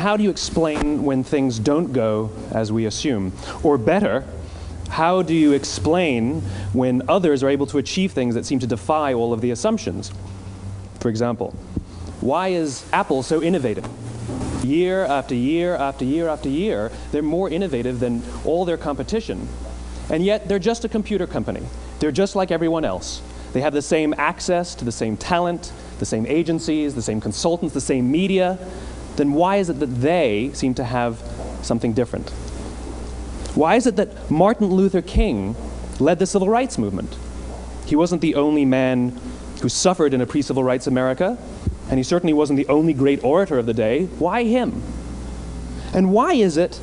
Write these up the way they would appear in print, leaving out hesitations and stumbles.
how do you explain when things don't go as we assume? Or better, how do you explain when others are able to achieve things that seem to defy all of the assumptions? For example, why is Apple so innovative? Year after year after year after year, they're more innovative than all their competition. And yet, they're just a computer company. They're just like everyone else. They have the same access to the same talent, the same agencies, the same consultants, the same media. Then why is it that they seem to have something different? Why is it that Martin Luther King led the civil rights movement? He wasn't the only man who suffered in a pre-civil rights America, and he certainly wasn't the only great orator of the day. Why him? And why is it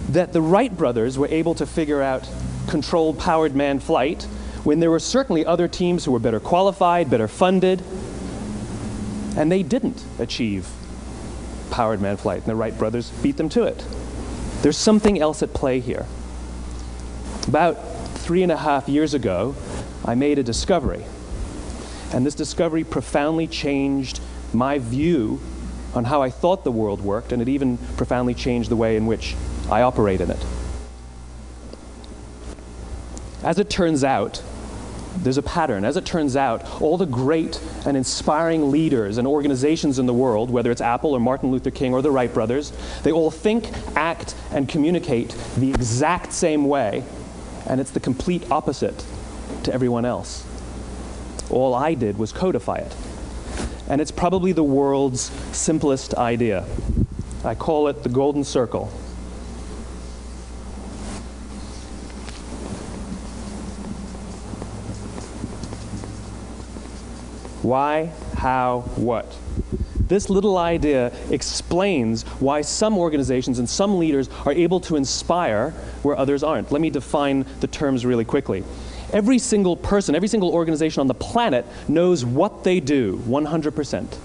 that the Wright brothers were able to figure out controlled powered manned flight when there were certainly other teams who were better qualified, better funded, and they didn't achieve powered manned flight, and the Wright brothers beat them to it? There's something else at play here. About 3.5 years ago, I made a discovery, and this discovery profoundly changed my view on how I thought the world worked, and it even profoundly changed the way in which I operate in it. As it turns out, there's a pattern. As it turns out, all the great and inspiring leaders and organizations in the world, whether it's Apple or Martin Luther King or the Wright brothers, they all think, act, and communicate the exact same way, and it's the complete opposite to everyone else. All I did was codify it. And it's probably the world's simplest idea. I call it the golden circle. Why, how, what? This little idea explains why some organizations and some leaders are able to inspire where others aren't. Let me define the terms really quickly. Every single person, every single organization on the planet knows what they do, 100%.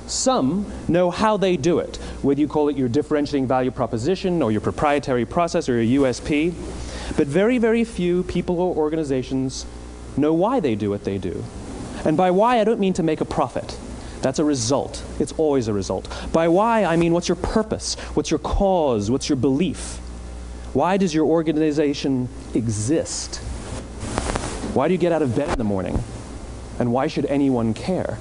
Some know how they do it, whether you call it your differentiating value proposition or your proprietary process or your USP. But very, very few people or organizations know why they do what they do. And by why, I don't mean to make a profit. That's a result. It's always a result. By why, I mean what's your purpose? What's your cause? What's your belief? Why does your organization exist? Why do you get out of bed in the morning? And why should anyone care?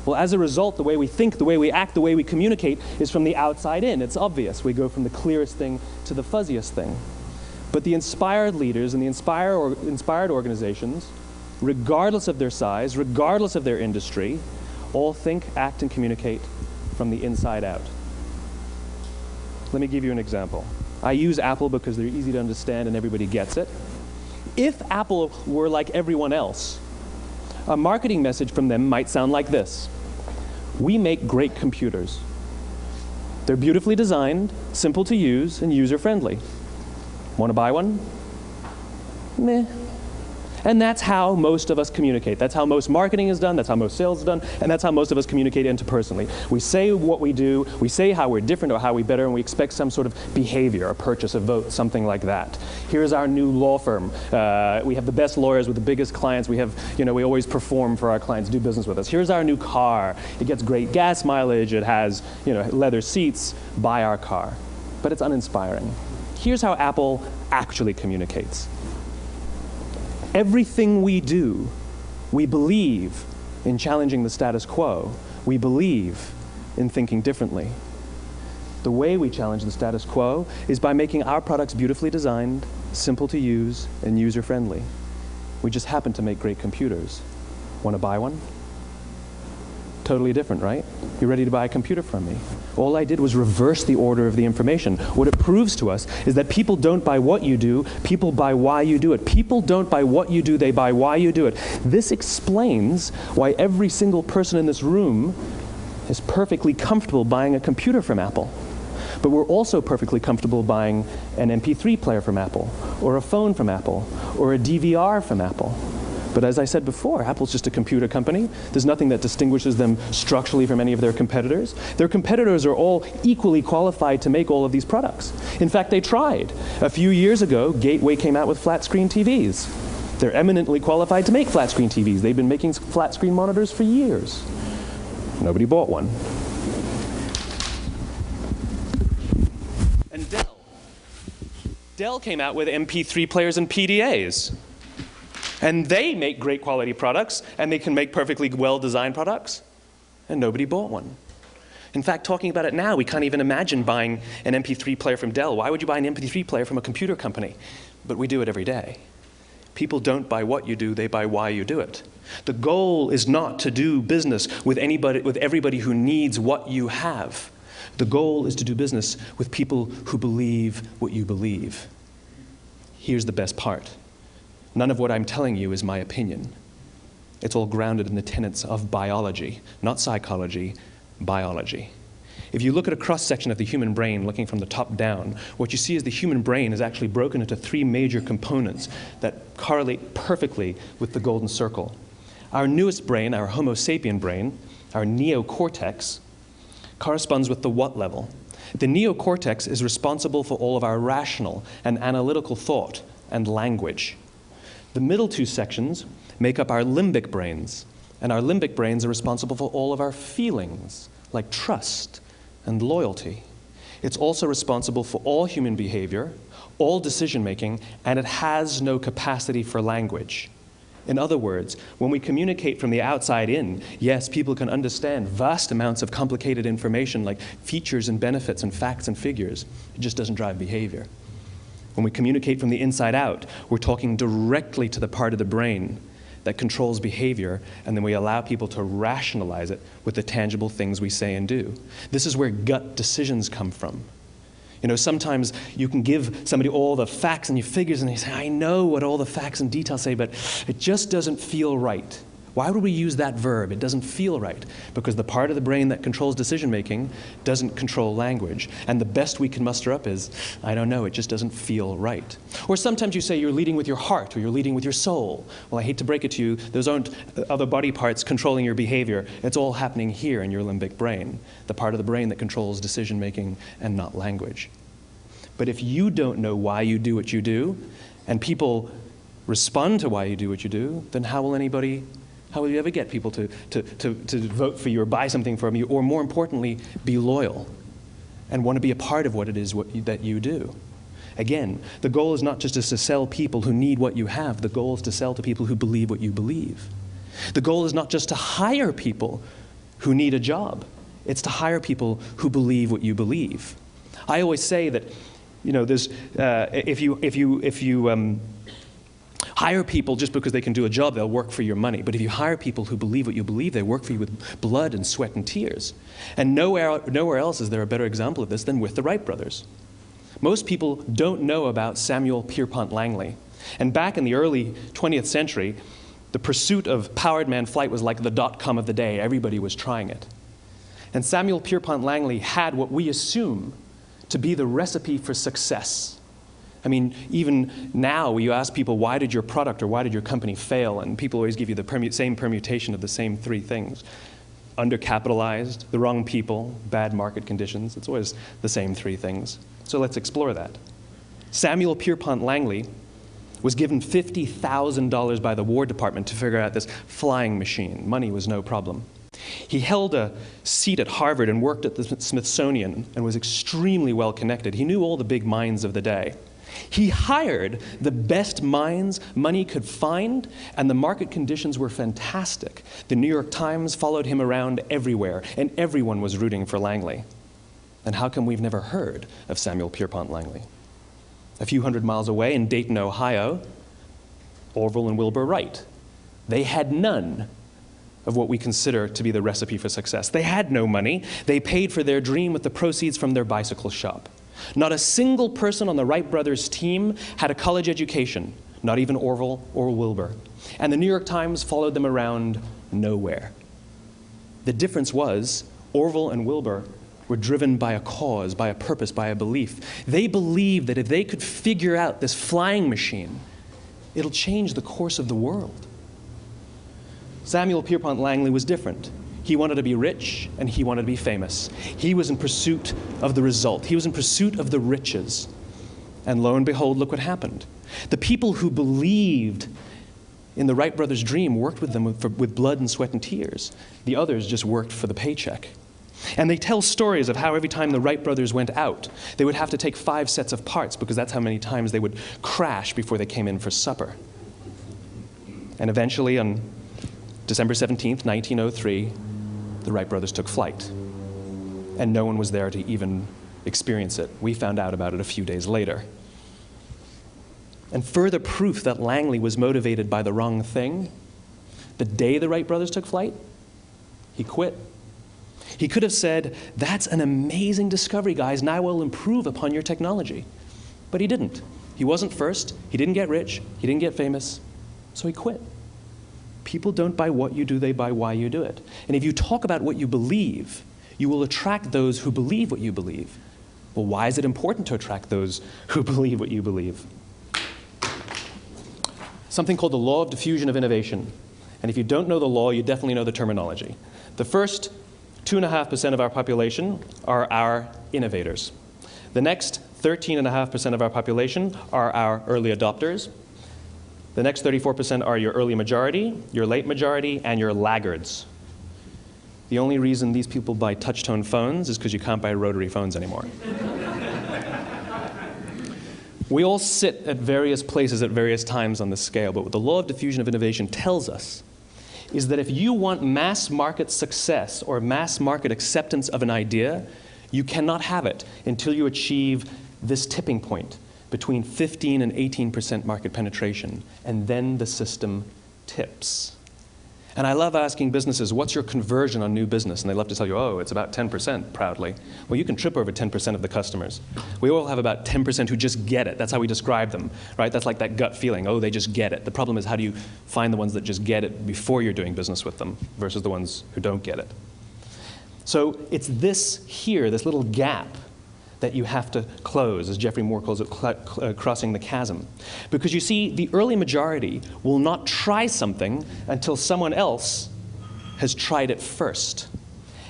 Well, as a result, the way we think, the way we act, the way we communicate is from the outside in. It's obvious. We go from the clearest thing to the fuzziest thing. But the inspired leaders and the inspired organizations, regardless of their size, regardless of their industry, all think, act, and communicate from the inside out. Let me give you an example. I use Apple because they're easy to understand and everybody gets it. If Apple were like everyone else, a marketing message from them might sound like this. We make great computers. They're beautifully designed, simple to use, and user-friendly. Want to buy one? Meh. And that's how most of us communicate. That's how most marketing is done, that's how most sales is done, and that's how most of us communicate interpersonally. We say what we do, we say how we're different or how we better, and we expect some sort of behavior, a purchase, a vote, something like that. Here's our new law firm. We have the best lawyers with the biggest clients. We have, we always perform for our clients, do business with us. Here's our new car. It gets great gas mileage. It has, leather seats. Buy our car. But it's uninspiring. Here's how Apple actually communicates. Everything we do, we believe in challenging the status quo. We believe in thinking differently. The way we challenge the status quo is by making our products beautifully designed, simple to use, and user-friendly. We just happen to make great computers. Want to buy one? Totally different, right? You're ready to buy a computer from me. All I did was reverse the order of the information. What it proves to us is that people don't buy what you do, people buy why you do it. People don't buy what you do, they buy why you do it. This explains why every single person in this room is perfectly comfortable buying a computer from Apple. But we're also perfectly comfortable buying an MP3 player from Apple, or a phone from Apple, or a DVR from Apple. But as I said before, Apple's just a computer company. There's nothing that distinguishes them structurally from any of their competitors. Their competitors are all equally qualified to make all of these products. In fact, they tried. A few years ago, Gateway came out with flat-screen TVs. They're eminently qualified to make flat-screen TVs. They've been making flat-screen monitors for years. Nobody bought one. Dell came out with MP3 players and PDAs. And they make great quality products, and they can make perfectly well-designed products, and nobody bought one. In fact, talking about it now, we can't even imagine buying an MP3 player from Dell. Why would you buy an MP3 player from a computer company? But we do it every day. People don't buy what you do, they buy why you do it. The goal is not to do business with everybody who needs what you have. The goal is to do business with people who believe what you believe. Here's the best part. None of what I'm telling you is my opinion. It's all grounded in the tenets of biology, not psychology, biology. If you look at a cross-section of the human brain, looking from the top down, what you see is the human brain is actually broken into three major components that correlate perfectly with the golden circle. Our newest brain, our Homo sapien brain, our neocortex, corresponds with the what level. The neocortex is responsible for all of our rational and analytical thought and language. The middle two sections make up our limbic brains, and our limbic brains are responsible for all of our feelings, like trust and loyalty. It's also responsible for all human behavior, all decision-making, and it has no capacity for language. In other words, when we communicate from the outside in, yes, people can understand vast amounts of complicated information like features and benefits and facts and figures. It just doesn't drive behavior. When we communicate from the inside out, we're talking directly to the part of the brain that controls behavior, and then we allow people to rationalize it with the tangible things we say and do. This is where gut decisions come from. You know, sometimes you can give somebody all the facts and your figures, and they say, I know what all the facts and details say, but it just doesn't feel right. Why would we use that verb? It doesn't feel right. Because the part of the brain that controls decision-making doesn't control language. And the best we can muster up is, I don't know, it just doesn't feel right. Or sometimes you say you're leading with your heart, or you're leading with your soul. Well, I hate to break it to you, those aren't other body parts controlling your behavior. It's all happening here in your limbic brain, the part of the brain that controls decision-making and not language. But if you don't know why you do what you do, and people respond to why you do what you do, then how will you ever get people to vote for you or buy something from you, or more importantly, be loyal and want to be a part of what it is that you do? Again, the goal is not just to sell people who need what you have. The goal is to sell to people who believe what you believe. The goal is not just to hire people who need a job. It's to hire people who believe what you believe. I always say that, you know, there's, if you hire people just because they can do a job, they'll work for your money. But if you hire people who believe what you believe, they work for you with blood and sweat and tears. And nowhere else is there a better example of this than with the Wright brothers. Most people don't know about Samuel Pierpont Langley. And back in the early 20th century, the pursuit of powered man flight was like the .com of the day. Everybody was trying it. And Samuel Pierpont Langley had what we assume to be the recipe for success. I mean, even now, you ask people, why did your product or why did your company fail? And people always give you the same permutation of the same three things. Undercapitalized, the wrong people, bad market conditions. It's always the same three things. So let's explore that. Samuel Pierpont Langley was given $50,000 by the War Department to figure out this flying machine. Money was no problem. He held a seat at Harvard and worked at the Smithsonian and was extremely well connected. He knew all the big minds of the day. He hired the best minds money could find, and the market conditions were fantastic. The New York Times followed him around everywhere, and everyone was rooting for Langley. And how come we've never heard of Samuel Pierpont Langley? A few hundred miles away in Dayton, Ohio, Orville and Wilbur Wright. They had none of what we consider to be the recipe for success. They had no money. They paid for their dream with the proceeds from their bicycle shop. Not a single person on the Wright brothers' team had a college education, not even Orville or Wilbur. And the New York Times followed them around nowhere. The difference was Orville and Wilbur were driven by a cause, by a purpose, by a belief. They believed that if they could figure out this flying machine, it'll change the course of the world. Samuel Pierpont Langley was different. He wanted to be rich, and he wanted to be famous. He was in pursuit of the result. He was in pursuit of the riches. And lo and behold, look what happened. The people who believed in the Wright brothers' dream worked with them with blood and sweat and tears. The others just worked for the paycheck. And they tell stories of how every time the Wright brothers went out, they would have to take 5 sets of parts because that's how many times they would crash before they came in for supper. And eventually, on December 17th, 1903, the Wright brothers took flight. And no one was there to even experience it. We found out about it a few days later. And further proof that Langley was motivated by the wrong thing, the day the Wright brothers took flight, he quit. He could have said, "That's an amazing discovery, guys, and I will improve upon your technology." But he didn't. He wasn't first. He didn't get rich. He didn't get famous. So he quit. People don't buy what you do, they buy why you do it. And if you talk about what you believe, you will attract those who believe what you believe. Well, why is it important to attract those who believe what you believe? Something called the law of diffusion of innovation. And if you don't know the law, you definitely know the terminology. The first 2.5% of our population are our innovators. The next 13.5% of our population are our early adopters. The next 34% are your early majority, your late majority, and your laggards. The only reason these people buy touch-tone phones is because you can't buy rotary phones anymore. We all sit at various places at various times on the scale, but what the law of diffusion of innovation tells us is that if you want mass market success or mass market acceptance of an idea, you cannot have it until you achieve this tipping point between 15 and 18% market penetration, and then the system tips. And I love asking businesses, what's your conversion on new business? And they love to tell you, oh, it's about 10%, proudly. Well, you can trip over 10% of the customers. We all have about 10% who just get it. That's how we describe them, right? That's like that gut feeling, oh, they just get it. The problem is, how do you find the ones that just get it before you're doing business with them versus the ones who don't get it? So it's this here, this little gap, that you have to close, as Geoffrey Moore calls it, crossing the chasm. Because you see, the early majority will not try something until someone else has tried it first.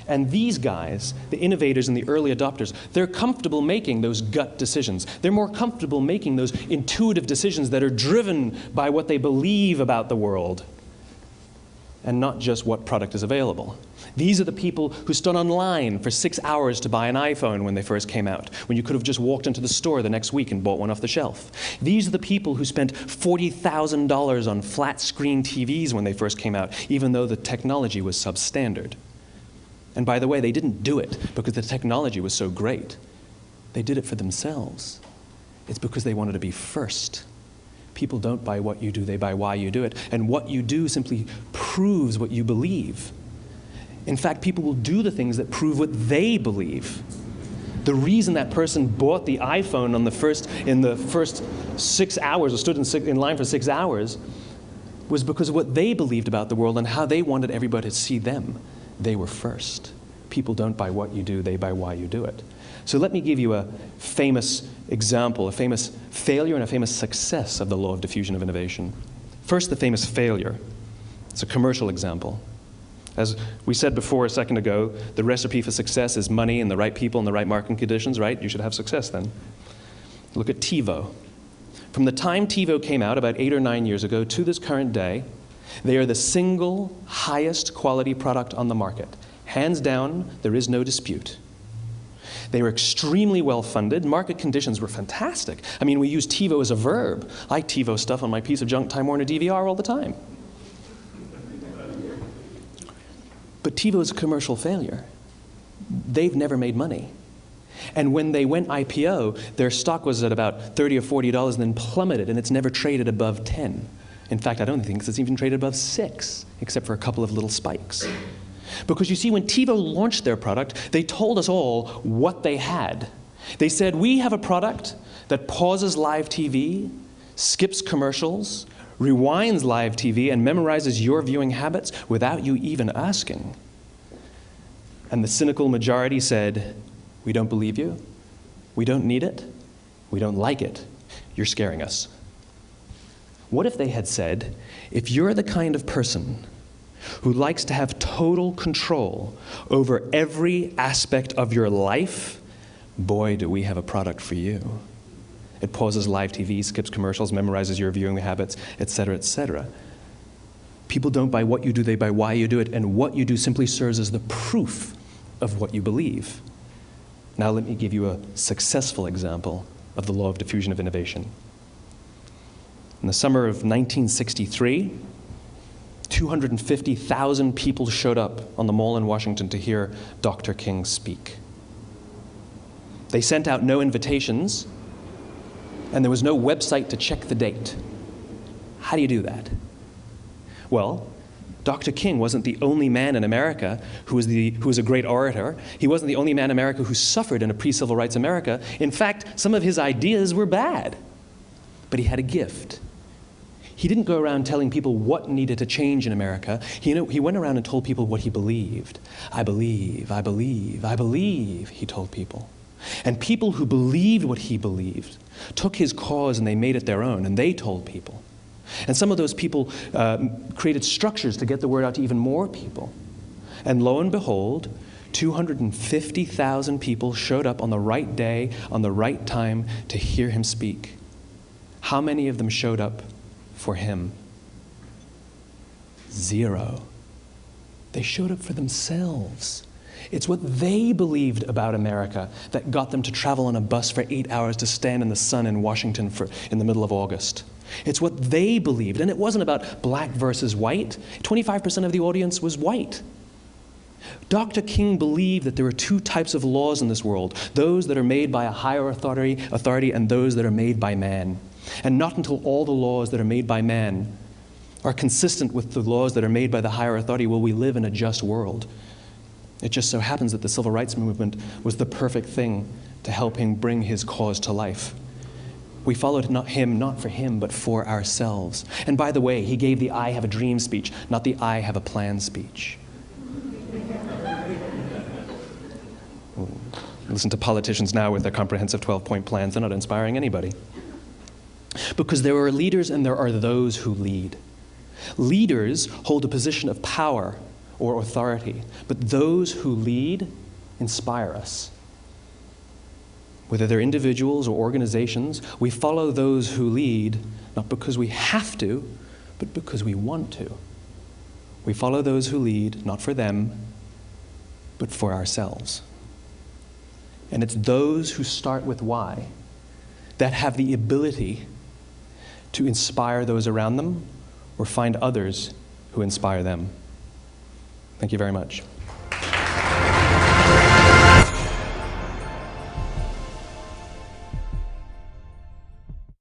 And these guys, the innovators and the early adopters, they're comfortable making those gut decisions. They're more comfortable making those intuitive decisions that are driven by what they believe about the world and not just what product is available. These are the people who stood online for 6 hours to buy an iPhone when they first came out, when you could have just walked into the store the next week and bought one off the shelf. These are the people who spent $40,000 on flat-screen TVs when they first came out, even though the technology was substandard. And by the way, they didn't do it because the technology was so great. They did it for themselves. It's because they wanted to be first. People don't buy what you do, they buy why you do it. And what you do simply proves what you believe. In fact, people will do the things that prove what they believe. The reason that person bought the iPhone in the first 6 hours, or stood in line for 6 hours, was because of what they believed about the world and how they wanted everybody to see them. They were first. People don't buy what you do, they buy why you do it. So let me give you a famous example, a famous failure and a famous success of the law of diffusion of innovation. First, the famous failure. It's a commercial example. As we said before a second ago, the recipe for success is money and the right people and the right marketing conditions, right? You should have success then. Look at TiVo. From the time TiVo came out about 8 or 9 years ago to this current day, they are the single highest quality product on the market. Hands down, there is no dispute. They were extremely well funded. Market conditions were fantastic. I mean, we use TiVo as a verb. I TiVo stuff on my piece of junk Time Warner DVR all the time. But TiVo is a commercial failure. They've never made money. And when they went IPO, their stock was at about $30 or $40 and then plummeted, and it's never traded above 10. In fact, I don't think it's even traded above 6, except for a couple of little spikes. Because you see, when TiVo launched their product, they told us all what they had. They said, we have a product that pauses live TV, skips commercials, rewinds live TV, and memorizes your viewing habits without you even asking. And the cynical majority said, we don't believe you, we don't need it, we don't like it, you're scaring us. What if they had said, if you're the kind of person who likes to have total control over every aspect of your life, boy, do we have a product for you. It pauses live TV, skips commercials, memorizes your viewing habits, etc., etc. People don't buy what you do, they buy why you do it, and what you do simply serves as the proof of what you believe. Now let me give you a successful example of the law of diffusion of innovation. In the summer of 1963, 250,000 people showed up on the Mall in Washington to hear Dr. King speak. They sent out no invitations, and there was no website to check the date. How do you do that? Well, Dr. King wasn't the only man in America who was a great orator. He wasn't the only man in America who suffered in a pre-civil rights America. In fact, some of his ideas were bad. But he had a gift. He didn't go around telling people what needed to change in America. He went around and told people what he believed. I believe, I believe, I believe, he told people. And people who believed what he believed took his cause and they made it their own, and they told people. And some of those people created structures to get the word out to even more people. And lo and behold, 250,000 people showed up on the right day, on the right time to hear him speak. How many of them showed up for him? 0. They showed up for themselves. It's what they believed about America that got them to travel on a bus for 8 hours to stand in the sun in Washington in the middle of August. It's what they believed, and it wasn't about black versus white. 25% of the audience was white. Dr. King believed that there are 2 types of laws in this world, those that are made by a higher authority and those that are made by man. And not until all the laws that are made by man are consistent with the laws that are made by the higher authority will we live in a just world. It just so happens that the civil rights movement was the perfect thing to help him bring his cause to life. We followed him not for him, but for ourselves. And by the way, he gave the I have a dream speech, not the I have a plan speech. Listen to politicians now with their comprehensive 12-point plans. They're not inspiring anybody. Because there are leaders and there are those who lead. Leaders hold a position of power or authority, but those who lead inspire us. Whether they're individuals or organizations, we follow those who lead, not because we have to, but because we want to. We follow those who lead, not for them, but for ourselves. And it's those who start with why that have the ability to inspire those around them or find others who inspire them. Thank you very much.